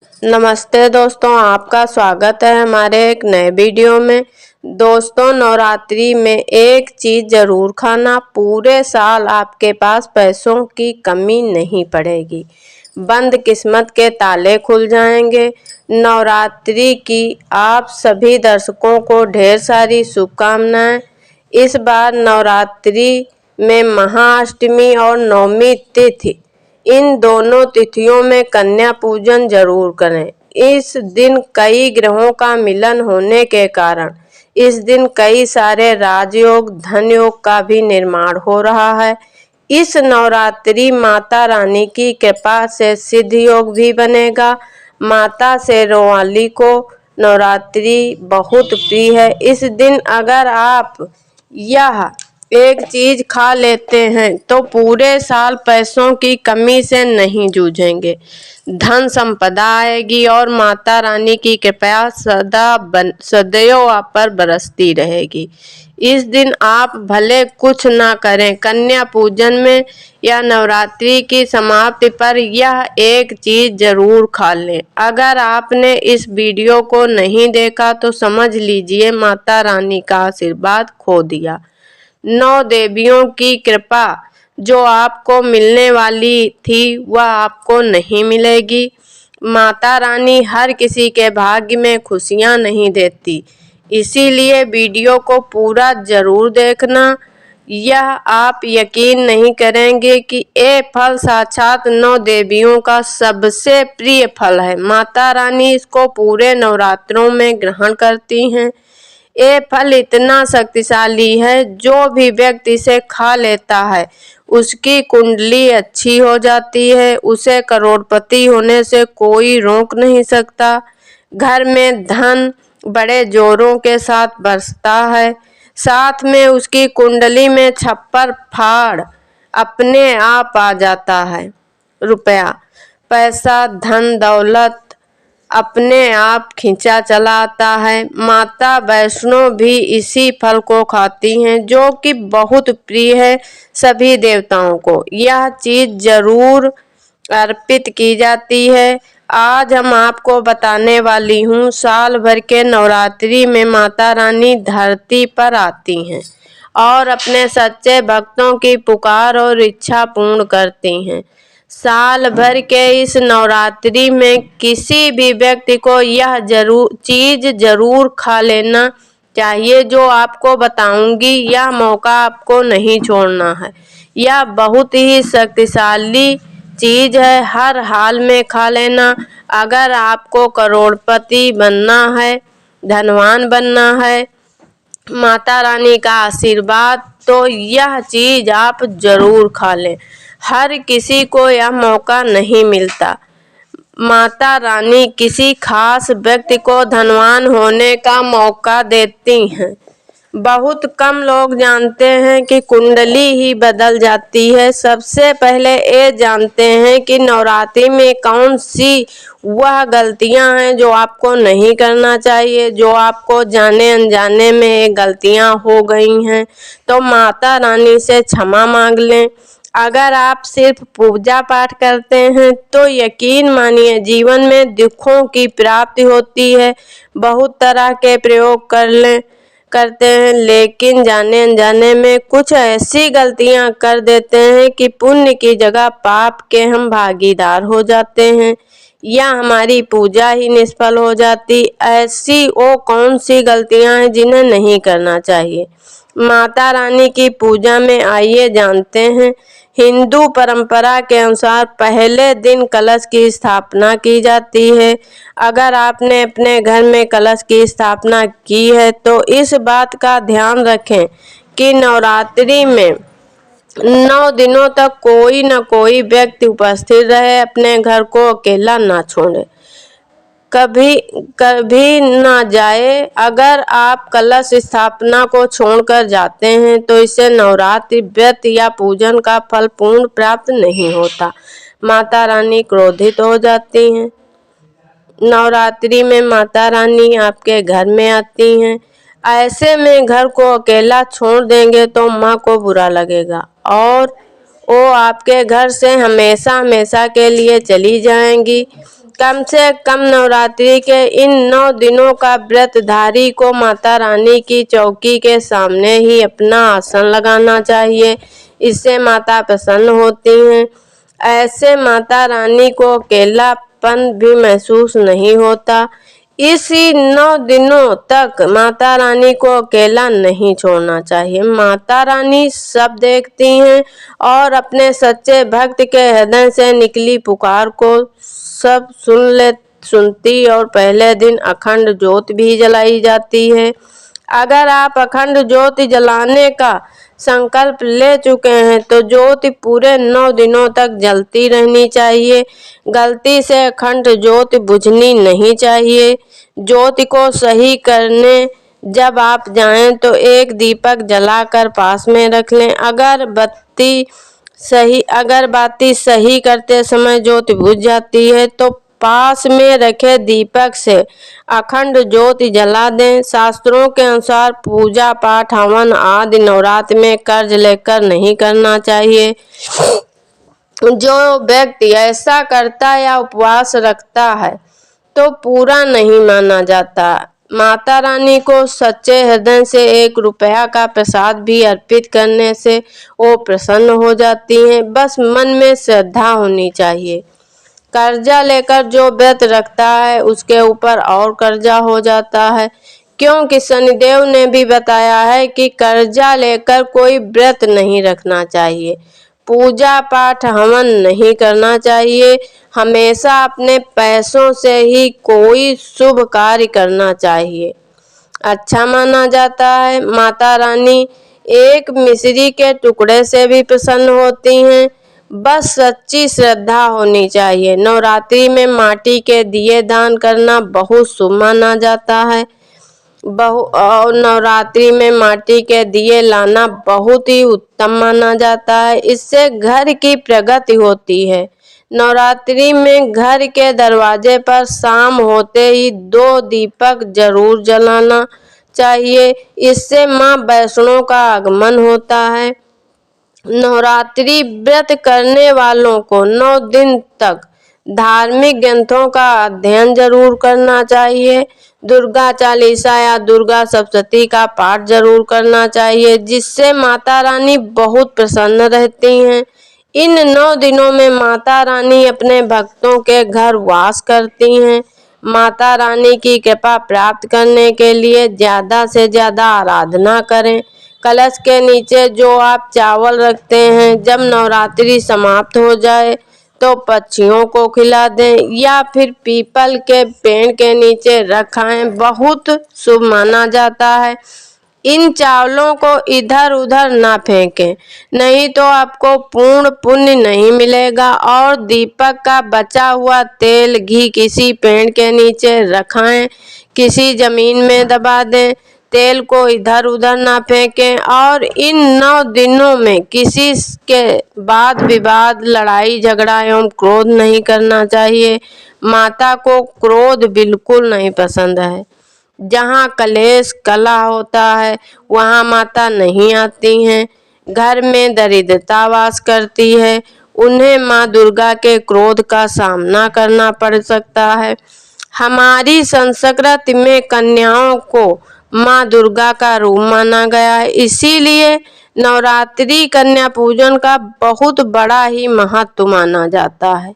नमस्ते दोस्तों, आपका स्वागत है हमारे एक नए वीडियो में। दोस्तों, नवरात्रि में एक चीज़ ज़रूर खाना, पूरे साल आपके पास पैसों की कमी नहीं पड़ेगी। बंद किस्मत के ताले खुल जाएंगे। नवरात्रि की आप सभी दर्शकों को ढेर सारी शुभकामनाएं। इस बार नवरात्रि में महाअष्टमी और नवमी तिथि, इन दोनों तिथियों में कन्या पूजन जरूर करें। इस दिन कई ग्रहों का मिलन होने के कारण इस दिन कई सारे राजयोग, धन योग का भी निर्माण हो रहा है। इस नवरात्रि माता रानी की कृपा से सिद्ध योग भी बनेगा। माता शेरोवाली को नवरात्रि बहुत प्रिय है। इस दिन अगर आप यह एक चीज खा लेते हैं तो पूरे साल पैसों की कमी से नहीं जूझेंगे। धन संपदा आएगी और माता रानी की कृपा सदैव आप पर बरसती रहेगी। इस दिन आप भले कुछ ना करें, कन्या पूजन में या नवरात्रि की समाप्ति पर यह एक चीज जरूर खा लें। अगर आपने इस वीडियो को नहीं देखा तो समझ लीजिए माता रानी का आशीर्वाद खो दिया। 9 देवियों की कृपा जो आपको मिलने वाली थी वह आपको नहीं मिलेगी। माता रानी हर किसी के भाग्य में खुशियां नहीं देती, इसीलिए वीडियो को पूरा जरूर देखना। यह आप यकीन नहीं करेंगे कि ये फल साक्षात 9 देवियों का सबसे प्रिय फल है। माता रानी इसको पूरे नवरात्रों में ग्रहण करती हैं। ये फल इतना शक्तिशाली है, जो भी व्यक्ति इसे खा लेता है उसकी कुंडली अच्छी हो जाती है, उसे करोड़पति होने से कोई रोक नहीं सकता। घर में धन बड़े जोरों के साथ बरसता है। साथ में उसकी कुंडली में छप्पर फाड़ अपने आप आ जाता है। रुपया, पैसा, धन दौलत अपने आप खींचा चला आता है। माता वैष्णो भी इसी फल को खाती हैं, जो कि बहुत प्रिय है सभी देवताओं को। यह चीज जरूर अर्पित की जाती है। आज हम आपको बताने वाली हूँ, साल भर के नवरात्रि में माता रानी धरती पर आती हैं और अपने सच्चे भक्तों की पुकार और इच्छा पूर्ण करती हैं। साल भर के इस नवरात्रि में किसी भी व्यक्ति को यह जरूर खा लेना चाहिए जो आपको बताऊंगी। यह मौका आपको नहीं छोड़ना है। यह बहुत ही शक्तिशाली चीज है, हर हाल में खा लेना। अगर आपको करोड़पति बनना है, धनवान बनना है, माता रानी का आशीर्वाद, तो यह चीज आप जरूर खा लें। हर किसी को यह मौका नहीं मिलता। माता रानी किसी खास व्यक्ति को धनवान होने का मौका देती हैं। बहुत कम लोग जानते हैं कि कुंडली ही बदल जाती है। सबसे पहले ये जानते हैं कि नवरात्रि में कौन सी वह गलतियां हैं जो आपको नहीं करना चाहिए। जो आपको जाने अनजाने में गलतियां हो गई हैं तो माता रानी से क्षमा मांग लें। अगर आप सिर्फ पूजा पाठ करते हैं तो यकीन मानिए जीवन में दुखों की प्राप्ति होती है। बहुत तरह के प्रयोग करते हैं, लेकिन जाने अनजाने में कुछ ऐसी गलतियां कर देते हैं कि पुण्य की जगह पाप के हम भागीदार हो जाते हैं या हमारी पूजा ही निष्फल हो जाती। ऐसी वो कौन सी गलतियां हैं जिन्हें नहीं करना चाहिए। माता रानी की पूजा में आइए जानते हैं। हिंदू परंपरा के अनुसार पहले दिन कलश की स्थापना की जाती है। अगर आपने अपने घर में कलश की स्थापना की है तो इस बात का ध्यान रखें कि नवरात्रि में 9 दिनों तक कोई न कोई व्यक्ति उपस्थित रहे, अपने घर को अकेला ना छोड़े, कभी ना जाए। अगर आप कलश स्थापना को छोड़कर जाते हैं तो इसे नवरात्रि व्रत या पूजन का फल पूर्ण प्राप्त नहीं होता। माता रानी क्रोधित हो जाती हैं। नवरात्रि में माता रानी आपके घर में आती हैं। ऐसे में घर को अकेला छोड़ देंगे तो माँ को बुरा लगेगा और वो आपके घर से हमेशा हमेशा के लिए चली जाएंगी। कम से कम नवरात्रि के इन 9 दिनों का व्रतधारी को माता रानी की चौकी के सामने ही अपना आसन लगाना चाहिए। इससे माता प्रसन्न होती हैं। ऐसे माता रानी को अकेलापन भी महसूस नहीं होता। इसी 9 दिनों तक माता रानी को अकेला नहीं छोड़ना चाहिए। माता रानी सब देखती हैं और अपने सच्चे भक्त के हृदय से निकली पुकार को सब सुनती और पहले दिन अखंड ज्योत भी जलाई जाती है। अगर आप अखंड ज्योति जलाने का संकल्प ले चुके हैं तो ज्योति पूरे 9 दिनों तक जलती रहनी चाहिए। गलती से अखंड ज्योति बुझनी नहीं चाहिए। ज्योति को सही करने जब आप जाएं तो एक दीपक जलाकर पास में रख लें। अगर बाती सही करते समय ज्योति बुझ जाती है तो पास में रखे दीपक से अखंड ज्योति जला दें। शास्त्रों के अनुसार पूजा पाठ हवन आदि नवरात्र में कर्ज लेकर नहीं करना चाहिए। जो व्यक्ति ऐसा करता या उपवास रखता है तो पूरा नहीं माना जाता। माता रानी को सच्चे हृदय से 1 रुपया का प्रसाद भी अर्पित करने से वो प्रसन्न हो जाती हैं। बस मन में श्रद्धा होनी चाहिए। कर्जा लेकर जो व्रत रखता है उसके ऊपर और कर्जा हो जाता है, क्योंकि शनिदेव ने भी बताया है कि कर्जा लेकर कोई व्रत नहीं रखना चाहिए, पूजा पाठ हवन नहीं करना चाहिए। हमेशा अपने पैसों से ही कोई शुभ कार्य करना चाहिए, अच्छा माना जाता है। माता रानी एक मिश्री के टुकड़े से भी प्रसन्न होती हैं। बस सच्ची श्रद्धा होनी चाहिए। नवरात्रि में माटी के दिए दान करना बहुत शुभ माना जाता है। और नवरात्रि में माटी के दिए लाना बहुत ही उत्तम माना जाता है। इससे घर की प्रगति होती है। नवरात्रि में घर के दरवाजे पर शाम होते ही 2 दीपक जरूर जलाना चाहिए। इससे मां वैष्णो का आगमन होता है। नवरात्रि व्रत करने वालों को 9 दिन तक धार्मिक ग्रंथों का अध्ययन जरूर करना चाहिए। दुर्गा चालीसा या दुर्गा सप्तशती का पाठ जरूर करना चाहिए, जिससे माता रानी बहुत प्रसन्न रहती हैं। इन 9 दिनों में माता रानी अपने भक्तों के घर वास करती हैं। माता रानी की कृपा प्राप्त करने के लिए ज़्यादा से ज़्यादा आराधना करें। कलश के नीचे जो आप चावल रखते हैं, जब नवरात्रि समाप्त हो जाए तो पक्षियों को खिला दें या फिर पीपल के पेड़ के नीचे रखें, बहुत शुभ माना जाता है। इन चावलों को इधर उधर ना फेंकें, नहीं तो आपको पूर्ण पुण्य नहीं मिलेगा। और दीपक का बचा हुआ तेल घी किसी पेड़ के नीचे रखें, किसी जमीन में दबा दें। तेल को इधर उधर ना फेंकें। और इन 9 दिनों में किसी के वाद विवाद, लड़ाई झगड़ा एवं क्रोध नहीं करना चाहिए। माता को क्रोध बिल्कुल नहीं पसंद है। जहाँ कलेश कलह होता है वहाँ माता नहीं आती हैं। घर में दरिद्रता वास करती है, उन्हें माँ दुर्गा के क्रोध का सामना करना पड़ सकता है। हमारी संस्कृति में कन्याओं को माँ दुर्गा का रूप माना गया है, इसीलिए नवरात्रि कन्या पूजन का बहुत बड़ा ही महत्व माना जाता है।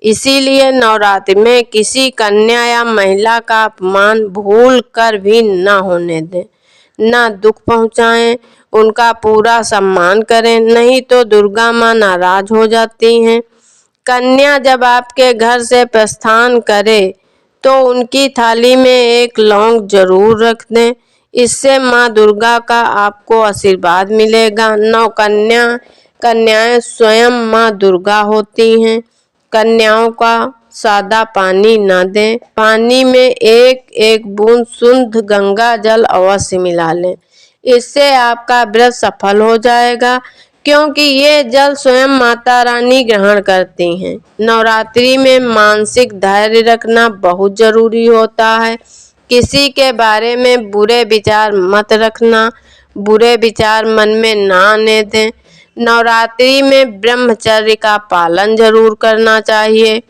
इसीलिए नवरात्रि में किसी कन्या या महिला का अपमान भूल कर भी ना होने दें, ना दुख पहुँचाएं, उनका पूरा सम्मान करें, नहीं तो दुर्गा माँ नाराज हो जाती हैं। कन्या जब आपके घर से प्रस्थान करे तो उनकी थाली में 1 लौंग जरूर रख दें, इससे माँ दुर्गा का आपको आशीर्वाद मिलेगा। 9 कन्याएं स्वयं माँ दुर्गा होती हैं। कन्याओं का सादा पानी न दें, पानी में 1-1 बूंद शुद्ध गंगा जल अवश्य मिला लें, इससे आपका व्रत सफल हो जाएगा, क्योंकि ये जल स्वयं माता रानी ग्रहण करती हैं। नवरात्रि में मानसिक धैर्य रखना बहुत जरूरी होता है। किसी के बारे में बुरे विचार मत रखना, बुरे विचार मन में ना आने दें। नवरात्रि में ब्रह्मचर्य का पालन जरूर करना चाहिए।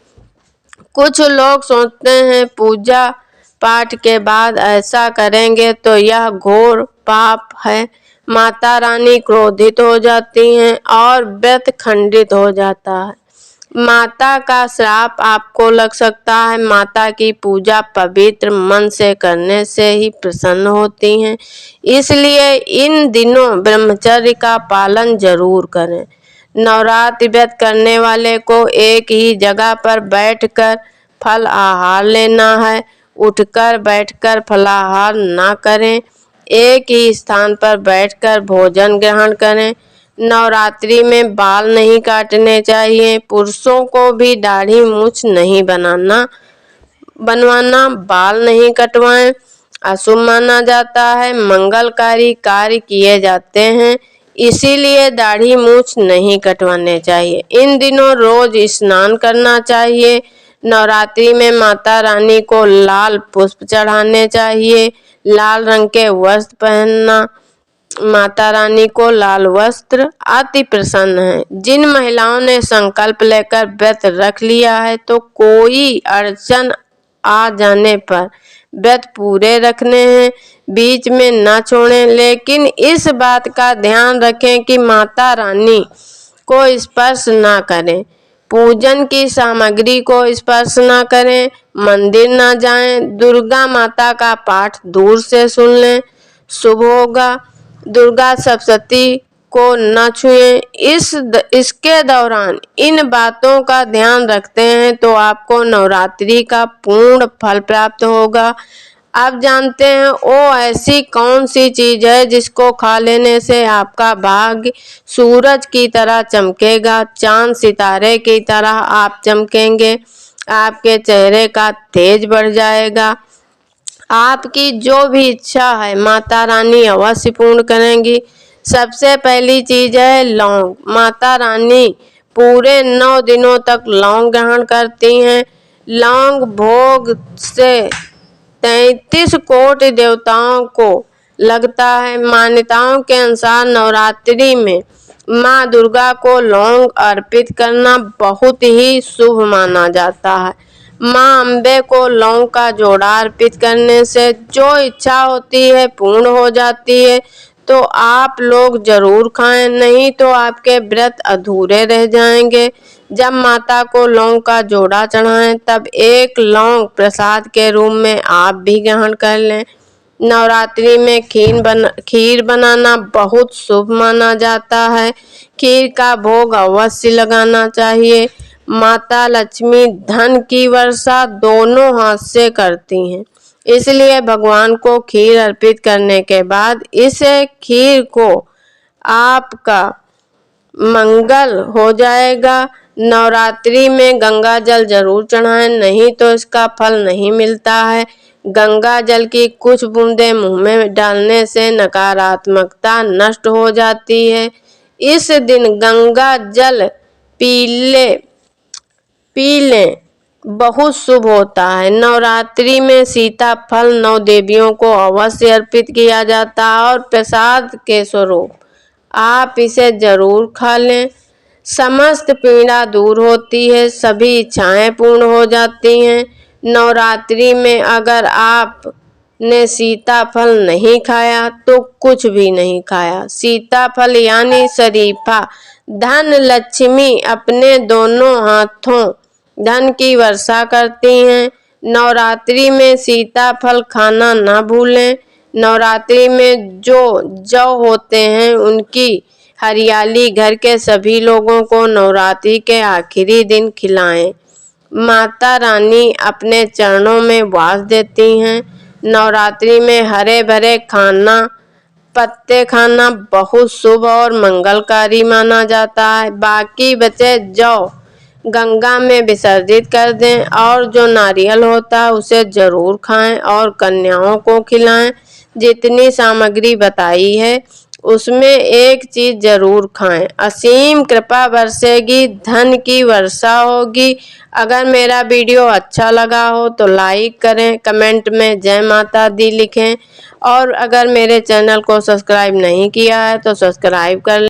कुछ लोग सोचते हैं पूजा पाठ के बाद ऐसा करेंगे तो यह घोर पाप है। माता रानी क्रोधित हो जाती हैं और व्रत खंडित हो जाता है। माता का श्राप आपको लग सकता है। माता की पूजा पवित्र मन से करने से ही प्रसन्न होती हैं। इसलिए इन दिनों ब्रह्मचर्य का पालन जरूर करें। नवरात्रि व्रत करने वाले को एक ही जगह पर बैठकर फल आहार लेना है। उठकर बैठकर फलाहार ना करें। एक ही स्थान पर बैठकर भोजन ग्रहण करें। नवरात्रि में बाल नहीं काटने चाहिए। पुरुषों को भी दाढ़ी मूछ नहीं बनवाना, बाल नहीं कटवाएं, अशुभ माना जाता है। मंगलकारी कार्य किए जाते हैं, इसीलिए दाढ़ी मूछ नहीं कटवाने चाहिए। इन दिनों रोज स्नान करना चाहिए। नवरात्रि में माता रानी को लाल पुष्प चढ़ाने चाहिए। लाल रंग के वस्त्र पहनना। माता रानी को लाल वस्त्र अति प्रसन्न है। जिन महिलाओं ने संकल्प लेकर व्रत रख लिया है तो कोई अड़चन आ जाने पर व्रत पूरे रखने हैं, बीच में न छोड़ें। लेकिन इस बात का ध्यान रखें कि माता रानी को स्पर्श ना करें, पूजन की सामग्री को स्पर्श ना करें, मंदिर ना जाएं। दुर्गा माता का पाठ दूर से सुन लें, शुभ होगा। दुर्गा सप्तशती को न छुएं। इसके दौरान इन बातों का ध्यान रखते हैं तो आपको नवरात्रि का पूर्ण फल प्राप्त होगा। आप जानते हैं वो ऐसी कौन सी चीज है जिसको खा लेने से आपका भाग्य सूरज की तरह चमकेगा, चांद सितारे की तरह आप चमकेंगे, आपके चेहरे का तेज बढ़ जाएगा। आपकी जो भी इच्छा है माता रानी अवश्य पूर्ण करेंगी। सबसे पहली चीज है लौंग। माता रानी पूरे 9 दिनों तक लौंग ग्रहण करती हैं। लौंग भोग से 33 कोटि देवताओं को लगता है। मान्यताओं के अनुसार नवरात्रि में माँ दुर्गा को लौंग अर्पित करना बहुत ही शुभ माना जाता है। माँ अम्बे को लौंग का जोड़ा अर्पित करने से जो इच्छा होती है पूर्ण हो जाती है। तो आप लोग जरूर खाएं, नहीं तो आपके व्रत अधूरे रह जाएंगे। जब माता को लौंग का जोड़ा चढ़ाएं तब एक लौंग प्रसाद के रूप में आप भी ग्रहण कर लें। नवरात्रि में खीर बनाना बहुत शुभ माना जाता है। खीर का भोग अवश्य लगाना चाहिए। माता लक्ष्मी धन की वर्षा दोनों हाथ से करती हैं, इसलिए भगवान को खीर अर्पित करने के बाद इस खीर को आपका मंगल हो जाएगा। नवरात्रि में गंगा जल जरूर चढ़ाएं, नहीं तो इसका फल नहीं मिलता है। गंगा जल की कुछ बूंदें मुंह में डालने से नकारात्मकता नष्ट हो जाती है। इस दिन गंगा जल पी लें, बहुत शुभ होता है। नवरात्रि में सीताफल 9 देवियों को अवश्य अर्पित किया जाता है और प्रसाद के स्वरूप आप इसे जरूर खा लें। समस्त पीड़ा दूर होती है, सभी इच्छाएं पूर्ण हो जाती हैं। नवरात्रि में अगर आपने सीताफल नहीं खाया तो कुछ भी नहीं खाया। सीताफल यानी शरीफा धन लक्ष्मी अपने दोनों हाथों धन की वर्षा करती हैं। नवरात्रि में सीताफल खाना ना भूलें। नवरात्रि में जो जौ होते हैं उनकी हरियाली घर के सभी लोगों को नवरात्रि के आखिरी दिन खिलाएं। माता रानी अपने चरणों में वास देती हैं। नवरात्रि में हरे भरे पत्ते खाना बहुत शुभ और मंगलकारी माना जाता है। बाकी बचे जौ गंगा में विसर्जित कर दें और जो नारियल होता है उसे जरूर खाएं और कन्याओं को खिलाएं। जितनी सामग्री बताई है उसमें एक चीज जरूर खाएं, असीम कृपा बरसेगी, धन की वर्षा होगी। अगर मेरा वीडियो अच्छा लगा हो तो लाइक करें, कमेंट में जय माता दी लिखें और अगर मेरे चैनल को सब्सक्राइब नहीं किया है तो सब्सक्राइब कर लें।